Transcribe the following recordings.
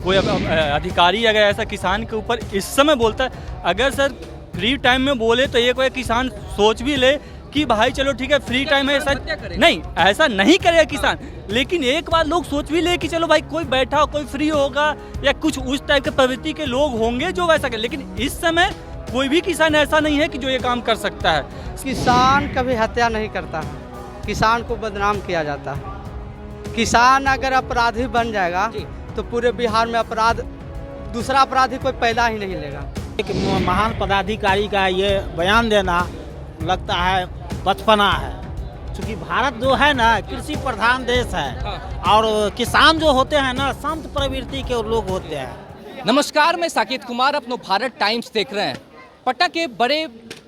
कोई अधिकारी अगर ऐसा किसान के ऊपर इस समय बोलता है, अगर सर फ्री टाइम में बोले तो ये कोई किसान सोच भी ले कि भाई चलो ठीक है फ्री टाइम है, ऐसा नहीं, ऐसा नहीं करेगा किसान। लेकिन एक बार लोग सोच भी ले कि चलो भाई कोई बैठा कोई फ्री होगा या कुछ उस टाइप के प्रवृत्ति के लोग होंगे जो वैसा करे। लेकिन इस समय कोई भी किसान ऐसा नहीं है कि जो ये काम कर सकता है। किसान कभी हत्या नहीं करता है, किसान को बदनाम किया जाता है। किसान अगर अपराधी बन जाएगा तो पूरे बिहार में दूसरा अपराधी कोई पैदा ही नहीं लेगा। एक महान पदाधिकारी का ये बयान देना लगता है बचपना है, क्योंकि भारत जो है ना कृषि प्रधान देश है और किसान जो होते हैं ना संत प्रवृत्ति के लोग होते हैं। नमस्कार, मैं साकेत कुमार अपनो भारत टाइम्स देख रहे हैं। पटना के बड़े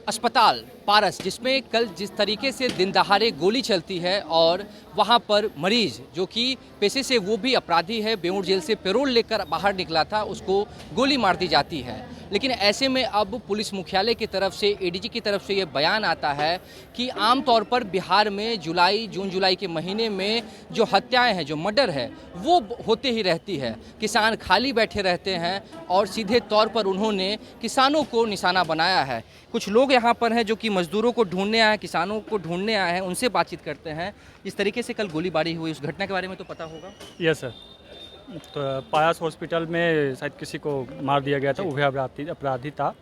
अस्पताल पारस, जिसमें कल जिस तरीके से दिन दहाड़े गोली चलती है और वहां पर मरीज जो कि पेशे से वो भी अपराधी है, बेऊर जेल से पैरोल लेकर बाहर निकला था, उसको गोली मार दी जाती है। लेकिन ऐसे में अब पुलिस मुख्यालय की तरफ से, एडीजी की तरफ से ये बयान आता है कि आमतौर पर बिहार में जून जुलाई के महीने में जो हत्याएं हैं, जो मर्डर है, वो होते ही रहती है। किसान खाली बैठे रहते हैं और सीधे तौर पर उन्होंने किसानों को निशाना बनाया है। कुछ लोग यहाँ पर हैं जो कि मजदूरों को ढूंढने आए हैं, किसानों को ढूंढने आए हैं, उनसे बातचीत करते हैं। जिस तरीके से कल गोलीबारी हुई, उस घटना के बारे में तो पता होगा। यस सर, तो पायस हॉस्पिटल में शायद किसी को मार दिया गया था, वो अपराधी था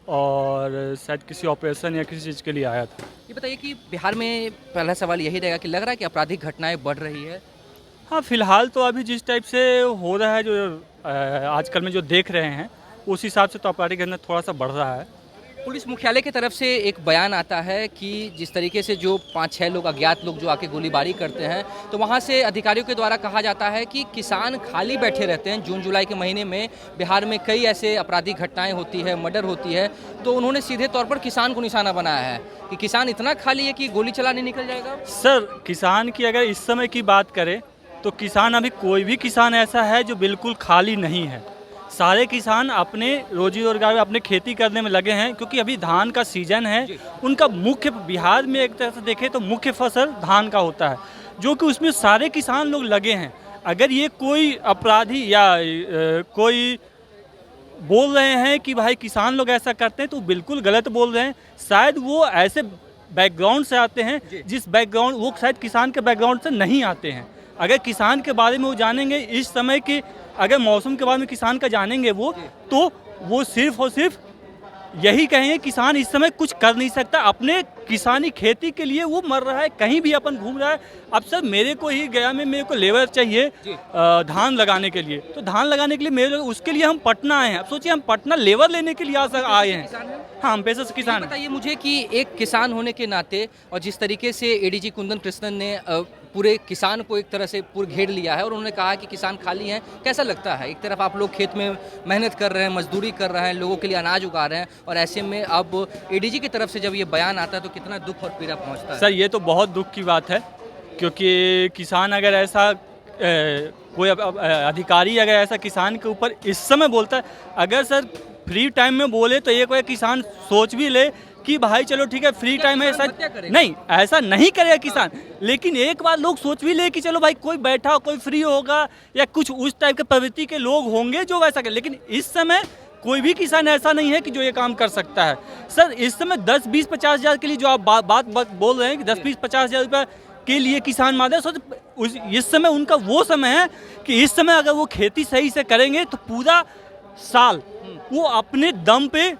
और शायद किसी ऑपरेशन या किसी चीज़ के लिए आया था। ये बताइए कि बिहार में पहला सवाल यही रहेगा कि लग रहा है कि आपराधिक घटनाएं बढ़ रही है। हाँ, फिलहाल तो अभी जिस टाइप से हो रहा है, जो आजकल में जो देख रहे हैं, उस हिसाब से तो आपराधिक घटना थोड़ा सा बढ़ रहा है। पुलिस मुख्यालय की तरफ से एक बयान आता है कि जिस तरीके से जो 5-6 लोग अज्ञात लोग जो आके गोलीबारी करते हैं, तो वहाँ से अधिकारियों के द्वारा कहा जाता है कि किसान खाली बैठे रहते हैं। जून जुलाई के महीने में बिहार में कई ऐसे आपराधिक घटनाएं होती है, मर्डर होती है, तो उन्होंने सीधे तौर पर किसान को निशाना बनाया है कि किसान इतना खाली है कि गोली चलाने निकल जाएगा। सर, किसान की अगर इस समय की बात करें तो किसान, अभी कोई भी किसान ऐसा है जो बिल्कुल खाली नहीं है। सारे किसान अपने रोजी रोजगार में, अपने खेती करने में लगे हैं, क्योंकि अभी धान का सीजन है। उनका मुख्य, बिहार में एक तरह से देखें तो मुख्य फसल धान का होता है, जो कि उसमें सारे किसान लोग लगे हैं। अगर ये कोई अपराधी या कोई बोल रहे हैं कि भाई किसान लोग ऐसा करते हैं, तो बिल्कुल गलत बोल रहे हैं। शायद वो ऐसे बैकग्राउंड से आते हैं जिस बैकग्राउंड, वो शायद किसान के बैकग्राउंड से नहीं आते हैं। अगर किसान के बारे में वो जानेंगे, इस समय के अगर मौसम के बारे में किसान का जानेंगे तो वो सिर्फ और सिर्फ यही कहेंगे किसान इस समय कुछ कर नहीं सकता, अपने किसानी खेती के लिए वो मर रहा है, कहीं भी अपन घूम रहा है। अब सर, मेरे को ही गया में मेरे को लेबर चाहिए धान लगाने के लिए, तो धान लगाने के लिए उसके लिए हम पटना आए हैं। अब सोचिए, हम पटना लेबर लेने के लिए आए हैं। हाँ, हम पेशे से किसान। बताइए मुझे कि एक किसान होने के नाते और जिस तरीके से एडीजी कुंदन कृष्णन ने पूरे किसान को एक तरह से पूरे घेर लिया है और उन्होंने कहा कि किसान खाली हैं, कैसा लगता है? एक तरफ आप लोग खेत में मेहनत कर रहे हैं, मजदूरी कर रहे हैं, लोगों के लिए अनाज उगा रहे हैं, और ऐसे में अब एडीजी की तरफ से जब ये बयान आता है तो कितना दुख और पीड़ा पहुंचता है। सर, ये तो बहुत दुख की बात है, क्योंकि किसान अगर ऐसा कोई अधिकारी अगर ऐसा किसान के ऊपर इस समय बोलता है, अगर सर फ्री टाइम में बोले तो ये कोई किसान सोच भी ले कि भाई चलो ठीक है फ्री टाइम है, ऐसा नहीं, ऐसा नहीं करेगा किसान। लेकिन एक बार लोग सोच भी ले कि चलो भाई कोई बैठा कोई फ्री होगा या कुछ उस टाइप के प्रवृत्ति के लोग होंगे जो वैसा करे। लेकिन इस समय कोई भी किसान ऐसा नहीं है कि जो ये काम कर सकता है। सर, इस समय 10, 20, 50 हज़ार के लिए जो आप बात बोल रहे हैं कि 10, 20, 50 हज़ार रुपये के लिए किसान मार रहे हैं, इस समय उनका वो समय है कि इस समय अगर वो खेती सही से करेंगे तो पूरा साल वो अपने दम पे,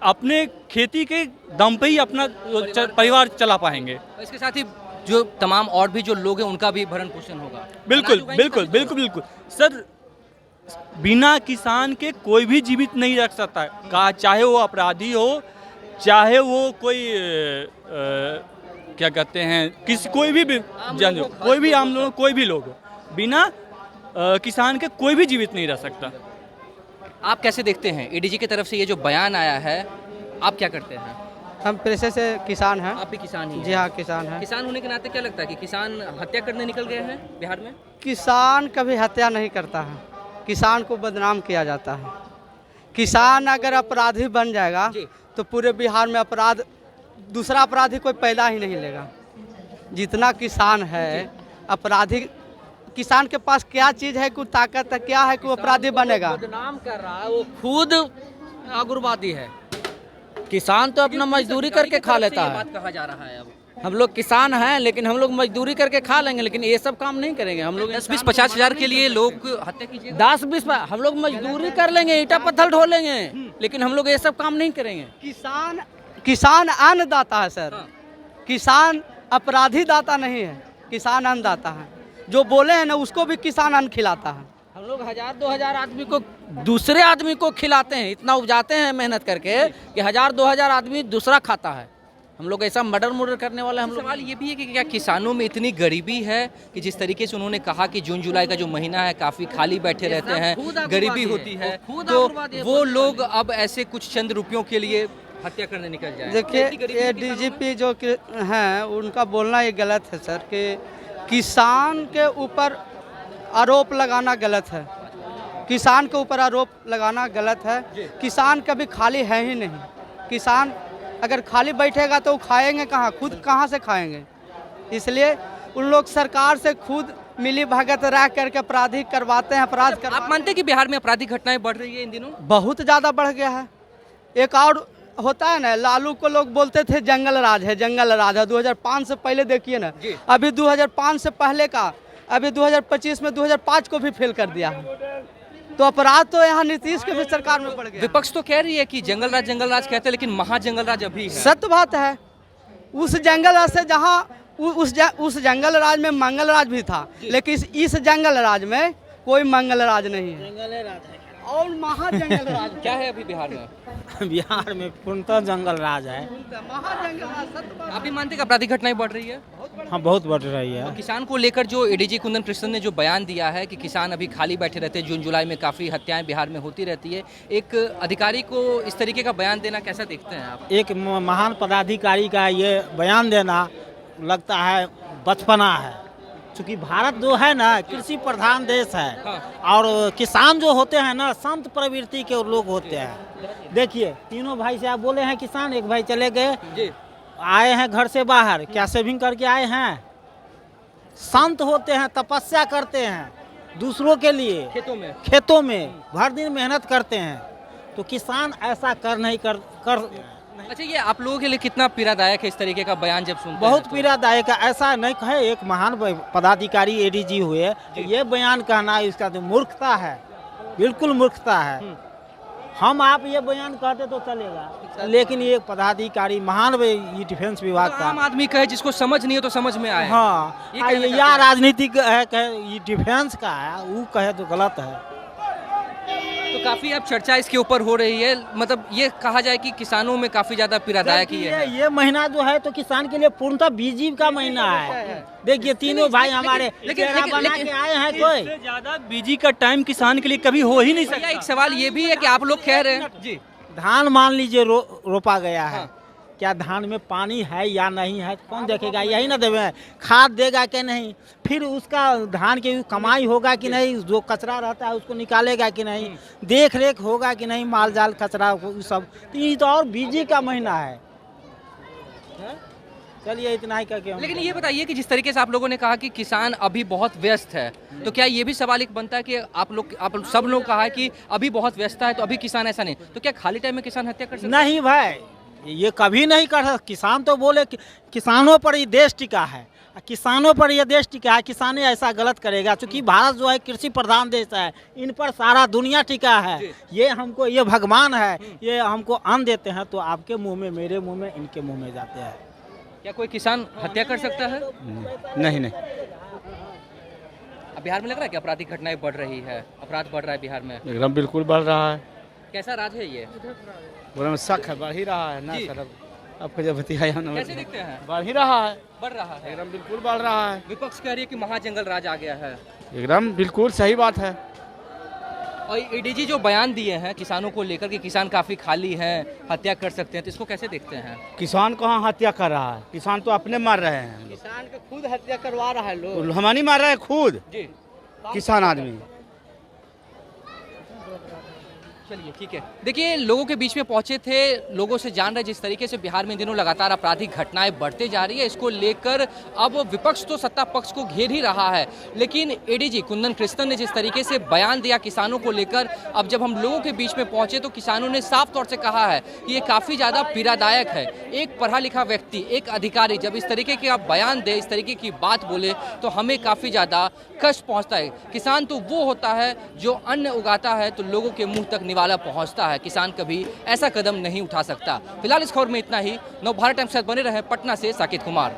अपने खेती के दम पे ही अपना परिवार चला पाएंगे। इसके साथ ही जो तमाम और भी जो लोग हैं उनका भी भरण पोषण होगा। बिल्कुल बिल्कुल बिल्कुल बिल्कुल सर, बिना किसान के कोई भी जीवित नहीं रख सकता है, चाहे वो अपराधी हो, चाहे वो कोई क्या कहते हैं, कोई भी जन हो, कोई भी आम लोग, कोई भी लोग, बिना किसान के कोई भी जीवित नहीं रह सकता। आप कैसे देखते हैं एडीजी की तरफ से ये जो बयान आया है, आप क्या करते हैं? हम पेशे से किसान हैं। आप भी किसान ही हैं? जी हाँ, किसान हैं। किसान होने के नाते क्या लगता है कि किसान हत्या करने निकल गए हैं बिहार में? किसान कभी हत्या नहीं करता है, किसान को बदनाम किया जाता है। किसान अगर अपराधी बन जाएगा तो पूरे बिहार में दूसरा अपराधी कोई पैदा ही नहीं लेगा। जितना किसान है अपराधी किसान के पास क्या चीज़ है, कोई ताकत है, क्या है कि वो अपराधी बनेगा। बदनाम कर रहा है, वो खुद उग्रवादी है। किसान तो अपना मजदूरी करके खा लेता है। बात कहा जा रहा है अब हम लोग किसान हैं, लेकिन हम लोग मजदूरी करके खा लेंगे, लेकिन ये सब काम नहीं करेंगे। हम लोग 10-20-50 हजार के लिए लोग हत्या कीजिए। 10-20 हम लोग मजदूरी कर लेंगे, ईटा पत्थर ढो लेंगे, लेकिन हम लोग ये सब काम नहीं करेंगे। किसान अन्नदाता है सर। किसान अपराधी दाता नहीं है, किसान अन्नदाता है। जो बोले हैं ना उसको भी किसान अन्न खिलाता है। हम लोग 1000-2000 आदमी को, दूसरे आदमी को खिलाते हैं, इतना उपजाते हैं मेहनत करके कि 1000-2000 आदमी दूसरा खाता है। हम लोग ऐसा मर्डर करने वाले हम लोग। सवाल ये भी है कि क्या किसानों में इतनी गरीबी है कि जिस तरीके से उन्होंने कहा कि जून जुलाई का जो महीना है काफ़ी खाली बैठे रहते हैं, गरीबी होती है, तो वो लोग अब ऐसे कुछ चंद रुपयों के लिए हत्या करने निकल जाए। देखिए ये डीजीपी जो हैं उनका बोलना ये गलत है सर कि किसान के ऊपर आरोप लगाना गलत है। किसान के ऊपर आरोप लगाना गलत है। किसान कभी खाली है ही नहीं। किसान अगर खाली बैठेगा तो वो खाएंगे कहाँ, खुद कहाँ से खाएंगे। इसलिए उन लोग सरकार से खुद मिली भगत रह करके अपराधी करवाते हैं, अपराध कर। आप मानते हैं कि बिहार में आपराधिक घटनाएं बढ़ रही है इन दिनों? बहुत ज़्यादा बढ़ गया है। एक और होता है ना, लालू को लोग बोलते थे जंगल राज है, जंगल राज है। 2005 से पहले देखिए ना, अभी 2005 से पहले का, अभी 2025 में 2005 को भी फेल कर दिया है। तो अपराध तो यहाँ नीतीश के भी सरकार में बढ़ गया। विपक्ष तो कह रही है कि जंगल राज कहते हैं, लेकिन महाजंगल राज अभी है। सत्य बात है। उस जंगल राज से जहाँ उस जंगल राज में मंगल राज भी था, लेकिन इस जंगल राज में कोई मंगल राज नहीं है और महाजंगल राज क्या है अभी बिहार में? बिहार में पूर्णतः जंगल राज है। महाजंगल राज। सत्य बात। आप भी मानते हैं कि आपराधिक घटनाएं बढ़ रही है? हाँ, बहुत बढ़ रही है। किसान को लेकर जो एडीजी कुंदन कृष्णन ने जो बयान दिया है कि किसान अभी खाली बैठे रहते हैं, जून जुलाई में काफ़ी हत्याएं बिहार में होती रहती है, एक अधिकारी को इस तरीके का बयान देना कैसा देखते हैं आप? एक महान पदाधिकारी का ये बयान देना लगता है बचपना है। क्योंकि भारत जो है ना कृषि प्रधान देश है, और किसान जो होते हैं ना संत प्रवृत्ति के लोग होते हैं। देखिए तीनों भाई से आप बोले हैं किसान, एक भाई चले गए, आए हैं घर से बाहर, क्या सेविंग करके आए हैं? संत होते हैं, तपस्या करते हैं दूसरों के लिए, खेतों में भर दिन मेहनत करते हैं। तो किसान ऐसा कर अच्छा, ये आप लोगों के लिए कितना पीड़ादायक है इस तरीके का बयान जब सुनते हैं? बहुत पीड़ादायक है। ऐसा नहीं कहे, एक महान पदाधिकारी एडीजी हुए, ये बयान कहना इसका तो मूर्खता है, बिल्कुल मूर्खता है। हम आप ये बयान कहते तो चलेगा, लेकिन ये पदाधिकारी महान ये डिफेंस विभाग का आम आदमी कहे, जिसको समझ नहीं हो तो समझ में आए। हाँ, या राजनीतिक है, कहे ये डिफेंस का है, वो कहे तो गलत है। तो काफी अब चर्चा इसके ऊपर हो रही है, मतलब ये कहा जाए कि किसानों में काफी ज्यादा पीड़ादायक ही है। ये महीना जो है तो किसान के लिए पूर्णतः बीजी का महीना है। देखिए तीनों भाई हमारे लेकिन बना के आए हैं, कोई ज्यादा बिजी का टाइम किसान के लिए कभी हो ही नहीं सकता। एक सवाल ये भी है कि आप लोग कह रहे हैं जी, धान मान लीजिए रोपा गया है, क्या धान में पानी है या नहीं है कौन देखेगा? यही ना देवे, खाद देगा कि नहीं, फिर उसका धान की कमाई होगा कि नहीं, जो कचरा रहता है उसको निकालेगा कि नहीं, देख रेख होगा कि नहीं, माल जाल कचरा सब। तो ये तो और बिजी का महीना है। चलिए इतना ही करके लेकिन ये बताइए कि जिस तरीके से आप लोगों ने कहा कि किसान अभी बहुत व्यस्त है, तो क्या ये भी सवाल एक बनता है कि आप सब लोग कहा कि अभी बहुत व्यस्त है तो अभी किसान ऐसा नहीं, तो क्या खाली टाइम में किसान हत्या कर सकते? नहीं भाई, ये कभी नहीं कर सकते। किसान तो बोले कि किसानों पर ये देश टिका है, किसानों पर ये देश टिका है, किसान ऐसा गलत करेगा? क्योंकि भारत जो है कृषि प्रधान देश है, इन पर सारा दुनिया टिका है। ये हमको, ये भगवान है, ये हमको अन्न देते हैं, तो आपके मुंह में, मेरे मुंह में, इनके मुंह में जाते हैं। क्या कोई किसान हत्या कर सकता है? नहीं। अब बिहार में लग रहा है कि आपराधिक घटनाएं बढ़ रही है, अपराध बढ़ रहा है बिहार में? एकदम बिल्कुल बढ़ रहा है। कैसा राज है ये? में शक है, बढ़ ही रहा है ना सर। आपको जब कैसे दिखते हैं? बढ़ ही रहा है, बढ़ रहा है, एकदम बिल्कुल बढ़ रहा है। विपक्ष कह रही है कि महाजंगल राज आ गया है। एकदम बिल्कुल सही बात है। और एडीजी जो बयान दिए हैं किसानों को लेकर कि किसान काफी खाली हैं, हत्या कर सकते हैं, तो इसको कैसे देखते हैं? किसान कहाँ हत्या कर रहा है? किसान तो अपने मार रहे हैं। किसान को खुद हत्या करवा रहा है लोग। हम नहीं मार रहे हैं खुद, जी किसान आदमी। चलिए ठीक है। देखिए, लोगों के बीच में पहुंचे थे, लोगों से जान रहे जिस तरीके से बिहार में इन दिनों लगातार आपराधिक घटनाएं बढ़ते जा रही है, इसको लेकर अब विपक्ष तो सत्ता पक्ष को घेर ही रहा है, लेकिन एडीजी कुंदन कृष्णन ने जिस तरीके से बयान दिया किसानों को लेकर, अब जब हम लोगों के बीच में पहुंचे तो किसानों ने साफ तौर से कहा है कि ये काफ़ी ज़्यादा पीड़ादायक है। एक पढ़ा लिखा व्यक्ति, एक अधिकारी जब इस तरीके के आप बयान दे, इस तरीके की बात बोले तो हमें काफ़ी ज़्यादा कष्ट पहुँचता है। किसान तो वो होता है जो अन्न उगाता है तो लोगों के मुंह तक निवाला पहुंचता है, किसान कभी ऐसा कदम नहीं उठा सकता। फिलहाल इस खबर में इतना ही। नवभारत टाइम्स के साथ बने रहे पटना से साकेत कुमार।